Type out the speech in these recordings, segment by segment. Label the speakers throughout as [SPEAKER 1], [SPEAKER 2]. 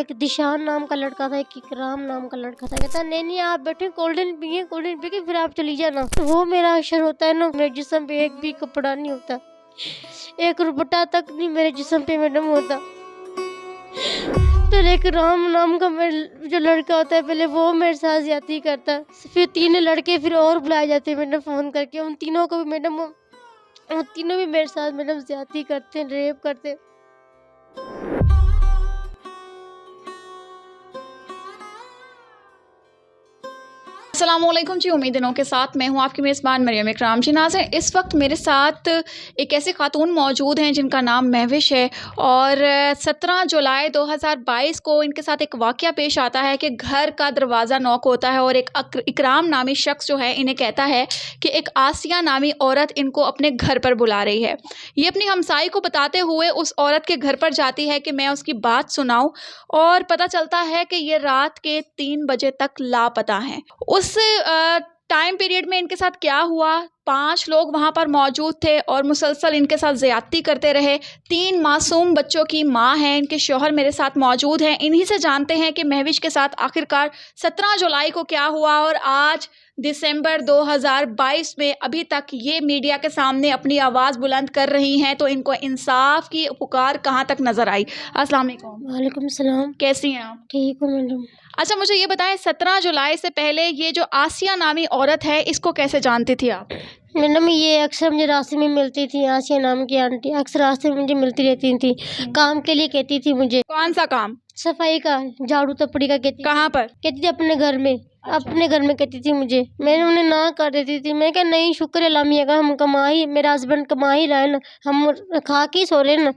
[SPEAKER 1] एक दिशान नाम का लड़का था, एक इकराम नाम का लड़का था। कहता नहीं नहीं आप बैठे कोल्ड ड्रिंक पी के फिर आप चली जाना। तो वो मेरा अक्षर होता है ना, मेरे जिस्म पे एक भी कपड़ा नहीं होता, एक रुपटा तक नहीं मेरे जिस्म पे मैडम होता। फिर एक राम नाम का जो लड़का होता है पहले वो मेरे साथ ज्यादती करता है। फिर 3 लड़के फिर और बुलाए जाते हैं मैडम फ़ोन करके, उन तीनों को भी मैडम वो तीनों भी मेरे साथ मैडम ज्यादती करते हैं, रेप करते हैं।
[SPEAKER 2] अस्सलामुअलैकुम जी, उम्मीदों के साथ मैं हूं आपकी मेज़बान मरियम इकराम जी। नाज़रीन, इस वक्त मेरे साथ एक ऐसे खातून मौजूद हैं जिनका नाम महविश है और 17 जुलाई 2022 को इनके साथ एक वाक़या पेश आता है कि घर का दरवाज़ा नॉक होता है और एक इकराम नामी शख्स जो है इन्हें कहता है कि एक आसिया नामी औरत इनको अपने घर पर बुला रही है। ये अपनी हमसाई को बताते हुए उस औरत के घर पर जाती है कि मैं उसकी बात सुनाऊं और पता चलता है कि ये रात के 3 बजे तक लापता हैं। उस टाइम पीरियड में इनके साथ क्या हुआ, 5 लोग वहाँ पर मौजूद थे और मुसलसल इनके साथ ज़्यादती करते रहे। 3 मासूम बच्चों की माँ हैं, इनके शौहर मेरे साथ मौजूद हैं। इन्हीं से जानते हैं कि महविश के साथ आखिरकार 17 जुलाई को क्या हुआ और आज दिसंबर 2022 में अभी तक ये मीडिया के सामने अपनी आवाज़ बुलंद कर रही हैं। तो इनको इंसाफ की पुकार कहाँ तक नज़र आई। अस्सलाम वालेकुम।
[SPEAKER 1] वालेकुम सलाम।
[SPEAKER 2] कैसी हैं आप?
[SPEAKER 1] ठीक हूँ मैडम।
[SPEAKER 2] अच्छा, मुझे ये बताएं, 17 जुलाई से पहले ये जो आसिया नामी औरत है इसको कैसे जानती थी आप?
[SPEAKER 1] मैडम ये अक्सर मुझे रास्ते में मिलती थी, आसिया नाम की आंटी अक्सर रास्ते में मुझे मिलती रहती थी। काम के लिए कहती थी मुझे।
[SPEAKER 2] कौन सा काम?
[SPEAKER 1] सफाई का, झाड़ू तपड़ी का कहती।
[SPEAKER 2] कहाँ पर?
[SPEAKER 1] कहती थी अपने घर में। अपने घर में कहती थी मुझे। मैंने उन्हें ना कर देती थी। मैं क्या नहीं, शुक्र है अल्लाह मियाँ का, हम कमा ही, मेरा हस्बैंड कमा ही रहा है ना, हम खा के ही सो रहे हैं ना।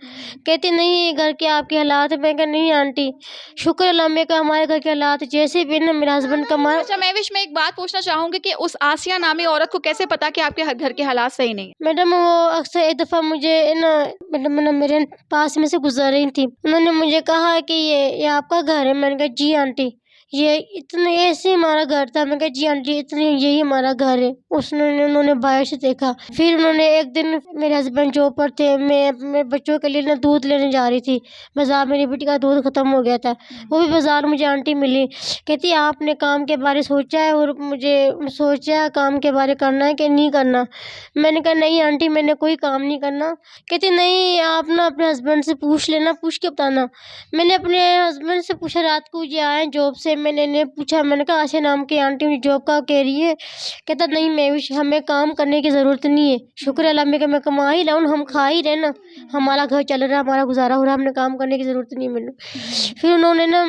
[SPEAKER 1] कहती नहीं घर के आपके हालात है। मैं क्या नहीं आंटी, शुक्र है अल्लाह मियाँ का, हमारे घर के हालात जैसे भी ना मेरा हस्बैंड कमा।
[SPEAKER 2] अच्छा महविश, मैं एक बात पूछना चाहूंगी कि उस आसिया नामी औरत को कैसे पता कि आपके घर के हालात सही नहीं है?
[SPEAKER 1] मैडम वो अक्सर एक दफ़ा मुझे ना मैडम ना मेरे पास में से गुजर रही थी। उन्होंने मुझे कहा कि ये आपका घर है। मैंने कहा जी आंटी, ये इतने ऐसे हमारा घर था। मैं कहा जी आंटी इतने यही हमारा घर है। उन्होंने बाहर से देखा। फिर उन्होंने एक दिन मेरे हस्बैंड जॉब पर थे, मैं अपने बच्चों के लिए ना दूध लेने जा रही थी बाज़ार। मेरी बेटी का दूध ख़त्म हो गया था। वो भी बाज़ार मुझे आंटी मिली। कहती आपने काम के बारे सोचा है और मुझे सोचा है काम के बारे करना है कि नहीं करना। मैंने कहा नहीं आंटी मैंने कोई काम नहीं करना। कहती नहीं आप ना अपने हस्बैंड से पूछ लेना, पूछ के बताना। मैंने अपने हस्बैंड से पूछा, रात को ये आए जॉब से, मैंने इन्हें पूछा, मैंने कहा आशा नाम की आंटी मुझे जॉब का कह रही है। कहता नहीं मैं भी, हमें काम करने की ज़रूरत नहीं है, शुक्र है अल्लाह में कि मैं कमा ही रहा हूँ, हम खा ही रहे ना, हमारा घर चल रहा है, हमारा गुजारा हो रहा है, हमने काम करने की ज़रूरत नहीं है मैडम। फिर उन्होंने ना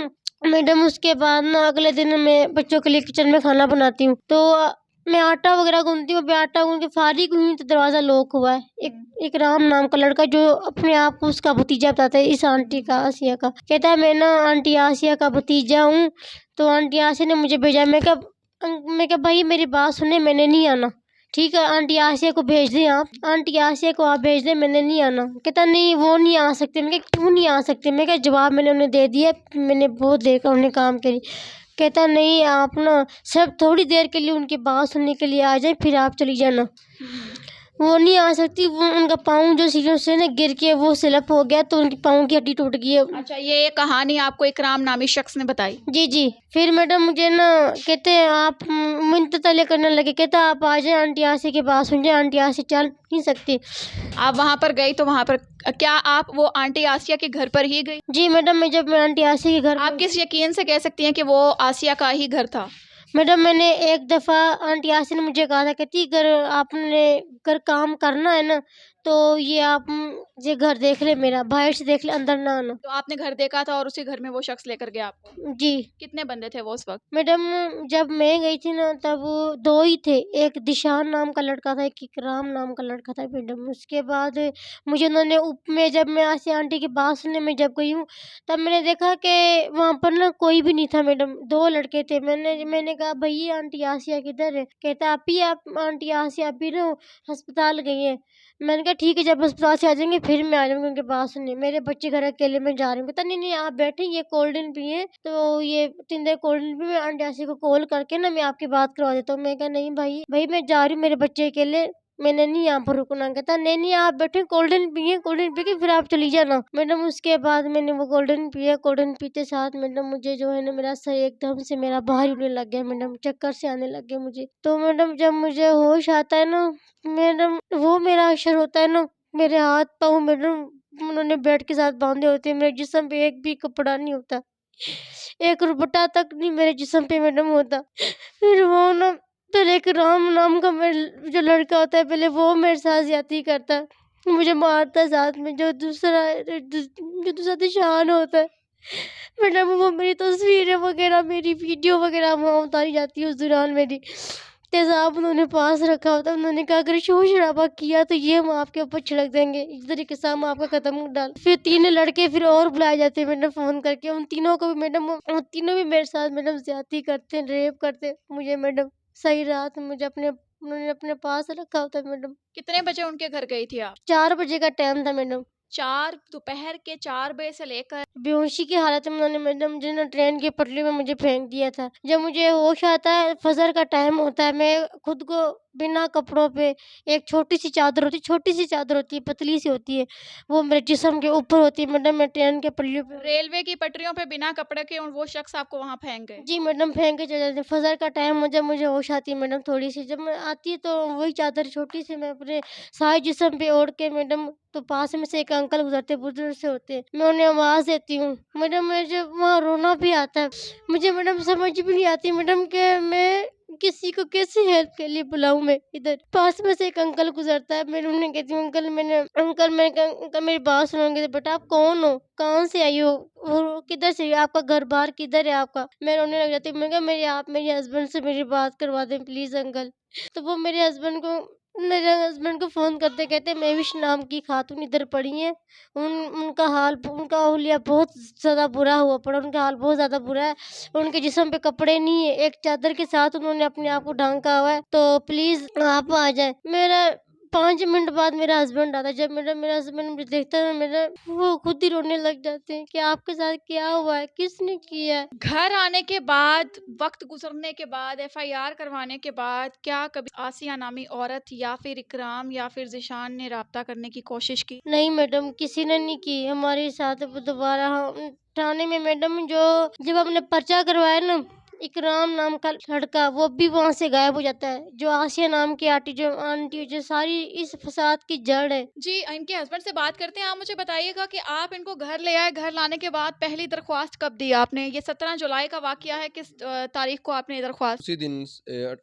[SPEAKER 1] मैडम उसके बाद ना अगले दिन मैं बच्चों के लिए किचन में खाना बनाती हूँ, तो मैं आटा वगैरह गूंथती हूँ। मैं आटा गूंथ के फारिग हुई तो दरवाज़ा लॉक हुआ है। एक राम नाम का लड़का जो अपने आप को उसका भतीजा बताता है, इस आंटी का, आसिया का, कहता है मैं ना आंटी आसिया का भतीजा हूँ, तो आंटी आसिया ने मुझे भेजा। मैं क्या भाई मेरी बात सुने, मैंने नहीं आना। ठीक है आंटी आसिया को भेज दें आप, आंटी आसिया को आप भेज दें, मैंने नहीं आना। कहता नहीं वो नहीं आ सकते। मैं क्या क्यों नहीं आ सकते? मैं क्या जवाब मैंने उन्हें दे दिया, मैंने बहुत देर का उन्हें काम के लिए। कहता नहीं आप ना सिर्फ थोड़ी देर के लिए उनकी बात सुनने के लिए आ जाए, फिर आप चली जाना। वो नहीं आ सकती, वो उनका पाँव जो सीढ़ियों से ना गिर के वो स्लिप हो गया, तो उनकी पाँव की हड्डी टूट गई है।
[SPEAKER 2] अच्छा, ये कहानी आपको इकराम नामी शख्स ने बताई?
[SPEAKER 1] जी जी। फिर मैडम मुझे ना कहते हैं आप मिन्नतें करने लगे। कहता आप आ जाए आंटी आसी की बात सुन जाए, आंटी आसी चल नहीं सकती।
[SPEAKER 2] आप वहाँ पर गई तो वहाँ पर क्या आप वो आंटी आसिया के घर पर ही गई?
[SPEAKER 1] जी मैडम, मैं आंटी आसी के घर,
[SPEAKER 2] आप किस यकीन से कह सकती हैं कि वो आसिया का ही घर था?
[SPEAKER 1] मैडम मैंने एक दफ़ा आंटी आसी ने मुझे कहा था, कहती अगर आपने घर काम करना है ना तो ये आप ये घर देख ले, मेरा बाहर से देख ले, अंदर ना आना।
[SPEAKER 2] तो आपने घर देखा था और उसी घर में वो शख्स लेकर गया आपको?
[SPEAKER 1] जी
[SPEAKER 2] कितने बंदे थे वो उस वक्त?
[SPEAKER 1] मैडम, जब मैं गई थी ना तब 2 ही थे, एक दिशान नाम का लड़का था, एक इकराम नाम का लड़का था मैडम। उसके बाद मुझे उन्होंने में जब मैं आसिया आंटी की बात सुनने में जब गई हूँ, तब मैंने देखा कि वहाँ पर ना कोई भी नहीं था मैडम, 2 लड़के थे। मैंने कहा भैया आंटी आसिया किधर है? कहता आप आंटी आसिया अभी ना अस्पताल गई हैं। मैंने कहा ठीक है, जब अस्पताल से आ जाएंगे फिर मैं आ जाऊँगी उनके पास सुनने, मेरे बच्चे घर अकेले में जा रहे हूँ। कहता नहीं नहीं आप बैठे, ये कोल्ड ड्रिंक पिए, तो ये 3 देर कोल्ड ड्रिंक भी मैं आंटी आसी को कॉल करके ना मैं आपकी बात करवा देता हूँ। मैं कहा नहीं भाई मैं जा रही हूँ, मेरे बच्चे अकेले मैंने नहीं यहाँ पर रुकना। कहता नहीं नहीं आप बैठे, कोल्ड ड्रिंक पिए, कोल्ड ड्रिंक पी के फिर आप चली जाना। मैडम उसके बाद मैंने वो कोल्ड ड्रिंक पिया। कोल्ड ड्रिंक पीते साथ मैडम मुझे जो है ना मेरा सर एकदम से मेरा बाहर होने लग गया मैडम, चक्कर से आने लग गया मुझे। तो मैडम जब मुझे होश आता है ना मैडम, वो मेरा अशर होता है ना, मेरे हाथ पाँव मैडम उन्होंने बेड के साथ बांधे होते हैं, मेरे जिस्म पे एक भी कपड़ा नहीं होता, एक रुपटा तक नहीं मेरे जिस्म पे मैडम होता। फिर वो ना फिर एक राम नाम का मेरे जो लड़का होता है पहले वो मेरे साथ ज्यादती करता है, मुझे मारता है साथ में। जो दूसरा दिशान होता है मैडम, वो मेरी तस्वीरें वगैरह मेरी वीडियो वगैरह वहाँ उतारी जाती है उस दौरान मेरी। तेज़ाब उन्होंने पास रखा होता है, उन्होंने कहा अगर शोर शराबा किया तो ये हम आपके ऊपर छिड़क देंगे, इस तरीके से हम आपका कदम डाल। फिर 3 लड़के फिर और बुलाए जाते हैं मैडम फ़ोन करके, उन तीनों को भी मैडम, उन तीनों भी मेरे साथ मैडम ज़्यादती करते हैं, रेप करते हैं मुझे मैडम। सही रात में मुझे उन्होंने अपने पास रखा होता है मैडम।
[SPEAKER 2] कितने बजे उनके घर गई थी आप?
[SPEAKER 1] 4 बजे का टाइम था मैडम।
[SPEAKER 2] 4 दोपहर के 4 बजे से लेकर
[SPEAKER 1] बेहोशी की हालत में उन्होंने मैडम जो है ना ट्रेन की पटरी में मुझे फेंक दिया था। जब मुझे होश आता है, फजर का टाइम होता है, मैं खुद को बिना कपड़ों पे, एक छोटी-सी चादर होती है, पतली सी होती है, वो मेरे जिस्म के ऊपर होती है मैडम, मैं ट्रेन के पटरियों पे।
[SPEAKER 2] रेलवे की पटरियों पे बिना कपड़े के वो शख्स आपको वहाँ फेंक गए।
[SPEAKER 1] जी मैडम, फेंक के चले जाते हैं। फजर का टाइम हो जब मुझे होश आती है मैडम थोड़ी-सी, जब मैं आती है तो वही चादर छोटी-सी मैं अपने सारे जिस्म पे ओढ़ के मैडम, तो पास में से एक अंकल गुजरते, बुजुर्ग से होते हैं, मैं उन्हें आवाज़ देती हूँ। मैडम मुझे वहाँ रोना भी आता है। मुझे मैडम समझ भी नहीं आती मैडम कि मैं किसी को कैसे हेल्प के लिए बुलाऊँ मैं इधर। पास में से एक अंकल गुजरता है, मैं उन्हें कहती हूँ मैंने कहा अंकल मेरी बात सुनोगे? बेटा आप कौन हो? कहाँ से आई हो? और किधर से? आपका घर-बार किधर है आपका? मैं रोने लग जाती हूँ। मैंने कहा आप मेरे हस्बैंड से मेरी बात करवा दें प्लीज़ अंकल। तो वो मेरे हस्बैंड को फ़ोन करते कहते मेविश नाम की खातून इधर पड़ी हैं। उनका हुलिया बहुत ज़्यादा बुरा हुआ पड़ा, उनका हाल बहुत ज़्यादा बुरा है। उनके जिस्म पे कपड़े नहीं है, एक चादर के साथ उन्होंने अपने आप को ढाँका हुआ है, तो प्लीज़ आप आ जाएँ। मेरा 5 मिनट बाद मेरा हस्बैंड आता है। जब मेरा हस्बैंड मुझे देखता है ना, वो खुद ही रोने लग जाते हैं कि आपके साथ क्या हुआ है? किसने किया है?
[SPEAKER 2] घर आने के बाद, वक्त गुजरने के बाद, एफआईआर करवाने के बाद क्या कभी आसिया नामी औरत या फिर इकराम या फिर ज़ीशान ने राब्ता करने की कोशिश की?
[SPEAKER 1] नहीं मैडम, किसी ने नहीं की हमारे साथ। अब दोबारा हम थाने में मैडम जब हमने पर्चा करवाया ना, इकराम नाम का लड़का वो भी वहाँ से गायब हो जाता है। जो आसिया नाम की आंटी जो सारी इस फसाद की जड़ है।
[SPEAKER 2] जी, इनके हस्बैंड से बात करते हैं। आप मुझे बताइएगा कि आप इनको घर ले आए, घर लाने के बाद पहली दरख्वास्त कब दी आपने? ये 17 जुलाई का वाक़या है, किस तारीख को आपने ये दरख्वास्त?
[SPEAKER 3] उसी दिन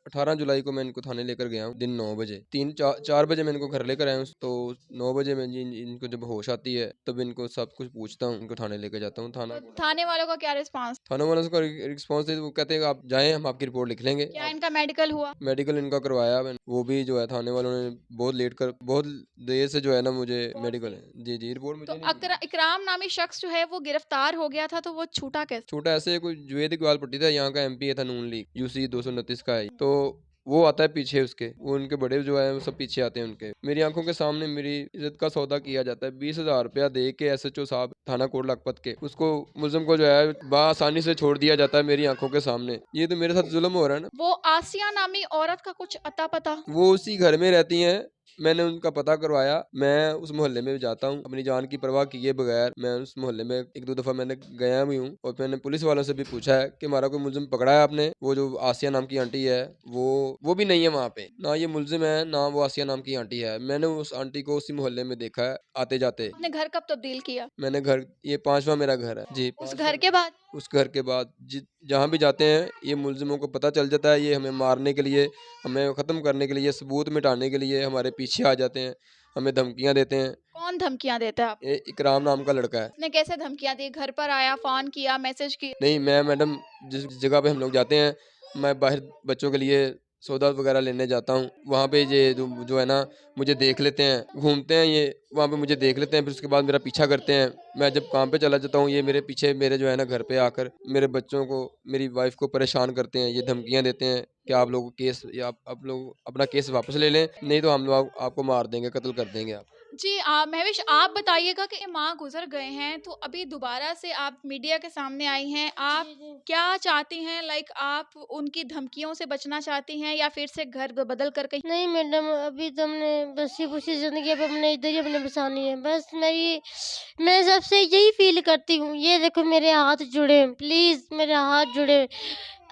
[SPEAKER 3] 18 जुलाई को मैं इनको थाने लेकर गया हूँ, दिन 9 बजे। 4 बजे मैं इनको घर लेकर आया हूँ, तो 9 बजे में इनको जब होश आती है तब इनको सब कुछ पूछता हूँ, इनको थाने लेकर जाता हूँ।
[SPEAKER 2] तो थाने वालों का क्या रिस्पॉन्स?
[SPEAKER 3] थाना वालों का रिस्पॉन्स है, वो कहते हैं कि आप जाएँ, हम आपकी रिपोर्ट लिख लेंगे।
[SPEAKER 2] क्या इनका मेडिकल हुआ?
[SPEAKER 3] मेडिकल इनका करवाया मैंने, वो भी जो है थाने वालों ने बहुत देर से जो है ना मुझे मेडिकल जी रिपोर्ट
[SPEAKER 2] तो
[SPEAKER 3] मुझे नहीं
[SPEAKER 2] इकराम नामी शख्स जो है वो गिरफ्तार हो गया था, तो वो छूटा कैसे?
[SPEAKER 3] छोटा ऐसे कोई जुएद इकबाल पट्टी था, यहाँ का एमपी था, नून लीग यूसी 229 का है, तो वो आता है पीछे उसके, वो उनके बड़े जो है वो सब पीछे आते हैं उनके। मेरी आंखों के सामने मेरी इज्जत का सौदा किया जाता है। 20,000 रुपया दे के एसएचओ साहब थाना कोट लखपत के, उसको मुलजिम को जो है बआसानी से छोड़ दिया जाता है मेरी आंखों के सामने। ये तो मेरे साथ जुल्म हो रहा है ना।
[SPEAKER 2] वो आसिया नामी औरत का कुछ अता पता?
[SPEAKER 3] वो उसी घर में रहती हैं, मैंने उनका पता करवाया। मैं उस मोहल्ले में जाता हूँ अपनी जान की परवाह किए बगैर। मैं उस मोहल्ले में 1-2 दफ़ा मैंने गया भी हूँ, और मैंने पुलिस वालों से भी पूछा है कि हमारा कोई मुलजिम पकड़ा है आपने? वो जो आसिया नाम की आंटी है वो भी नहीं है वहाँ पे, ना ये मुलजिम है ना वो आसिया नाम की आंटी है। मैंने उस आंटी को उसी मोहल्ले में देखा है आते जाते।
[SPEAKER 2] आपने घर कब तब्दील किया?
[SPEAKER 3] मैंने घर, ये 5वां मेरा घर है जी।
[SPEAKER 2] उस घर के बाद?
[SPEAKER 3] उस घर के बाद जहाँ भी जाते हैं ये मुलजिमों को पता चल जाता है, ये हमें मारने के लिए, हमें ख़त्म करने के लिए, सबूत मिटाने के लिए हमारे पीछे आ जाते हैं, हमें धमकियाँ देते हैं।
[SPEAKER 2] कौन धमकियां देता है आपको?
[SPEAKER 3] इकराम नाम का लड़का है।
[SPEAKER 2] उसने कैसे धमकियां दी? घर पर आया, फोन किया, मैसेज किया?
[SPEAKER 3] नहीं, मैं मैडम जिस जगह पे हम लोग जाते हैं, मैं बाहर बच्चों के लिए सौदा वगैरह लेने जाता हूँ, वहाँ पे ये जो है ना मुझे देख लेते हैं, घूमते हैं ये, वहाँ पे मुझे देख लेते हैं, फिर उसके बाद मेरा पीछा करते हैं। मैं जब काम पे चला जाता हूँ, ये मेरे पीछे मेरे जो है ना घर पे आकर मेरे बच्चों को, मेरी वाइफ को परेशान करते हैं। ये धमकियाँ देते हैं कि आप लोग केस, या आप लोग अपना केस वापस ले लें, नहीं तो हम लोग आपको मार देंगे, कत्ल कर देंगे आप।
[SPEAKER 2] जी महविश आप बताइएगा कि ये माँ गुज़र गए हैं, तो अभी दोबारा से आप मीडिया के सामने आई हैं। आप
[SPEAKER 1] जी, जी।
[SPEAKER 2] क्या चाहती हैं? लाइक आप उनकी धमकियों से बचना चाहती हैं या फिर से घर ब बदल कर कहीं
[SPEAKER 1] नहीं मैडम, अभी तो हमने बसी-खुशी ज़िंदगी अब हमने इधर ही अपने बसानी है। बस मैं सबसे यही फ़ील करती हूँ, ये देखो मेरे हाथ जुड़े हैं, प्लीज़ मेरे हाथ जुड़े।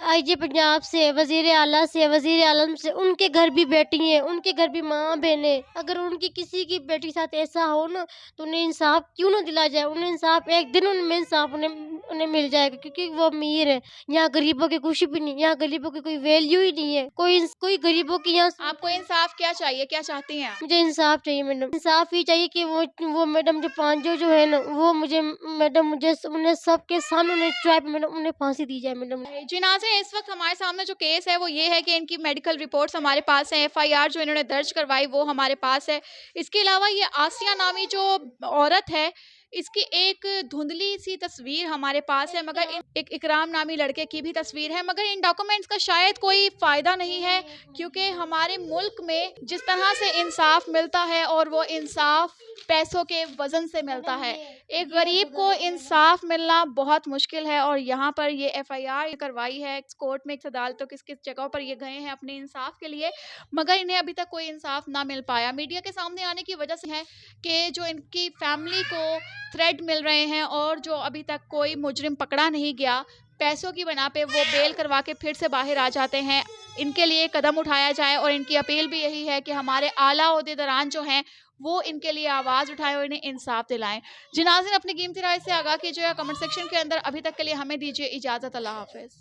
[SPEAKER 1] आईजी पंजाब से, वज़ीर आला से, वज़ीर आलम से, उनके घर भी बेटी हैं, उनके घर भी माँ-बहनें। अगर उनकी किसी की बेटी के साथ ऐसा हो ना, तो उन्हें इंसाफ़ क्यों ना दिलाया जाए? उन्हें इंसाफ़ एक दिन उनमें इंसाफ़ उन्हें मिल जाएगा, क्योंकि वो अमीर हैं। यहाँ गरीबों की कुछ भी नहीं, यहाँ गरीबों की कोई वैल्यू ही नहीं है। कोई गरीबों की यहाँ
[SPEAKER 2] आपको इंसाफ़ क्या चाहिए? क्या चाहती हैं आप?
[SPEAKER 1] मुझे इंसाफ चाहिए मैडम। इंसाफ ये चाहिए कि वो मैडम जो 5 जो है ना, वो मुझे मैडम मुझे उन्हें सबके सामने उन्हें ट्राई पे मैडम उन्हें फांसी दी जाए मैडम।
[SPEAKER 2] जी नाज़रीन, इस वक्त हमारे सामने जो केस है वो ये है कि इनकी मेडिकल रिपोर्ट्स हमारे पास है, एफआईआर जो इन्होंने दर्ज करवाई वो हमारे पास है। इसके अलावा ये आसिया नामी जो औरत है, इसकी एक धुंधली सी तस्वीर हमारे पास है, मगर एक इकराम नामी लड़के की भी तस्वीर है, मगर इन डॉक्यूमेंट्स का शायद कोई फ़ायदा नहीं है, क्योंकि हमारे मुल्क में जिस तरह से इंसाफ मिलता है और वो इंसाफ पैसों के वजन से मिलता है। एक गरीब को इंसाफ मिलना बहुत मुश्किल है और यहाँ पर ये एफआईआर करवाई है कोर्ट में, अदालतों किस किस जगहों पर ये गए हैं अपने इंसाफ के लिए, मगर इन्हें अभी तक कोई इंसाफ ना मिल पाया। मीडिया के सामने आने की वजह से है कि जो इनकी फैमिली को थ्रेट मिल रहे हैं और जो अभी तक कोई मुजरिम पकड़ा नहीं गया, पैसों की बना पे वो बेल करवा के फिर से बाहर आ जाते हैं। इनके लिए कदम उठाया जाए और इनकी अपील भी यही है कि हमारे आला ओहदेदारान जो हैं वो इनके लिए आवाज़ उठाएं और इन्हें इंसाफ दिलाएं। जी नाज़रीन, अपनी कीमती राय से आगाह कीजिएगा कमेंट सेक्शन के अंदर। अभी तक के लिए हमें दीजिए इजाज़त। अल्लाह हाफ़िज़।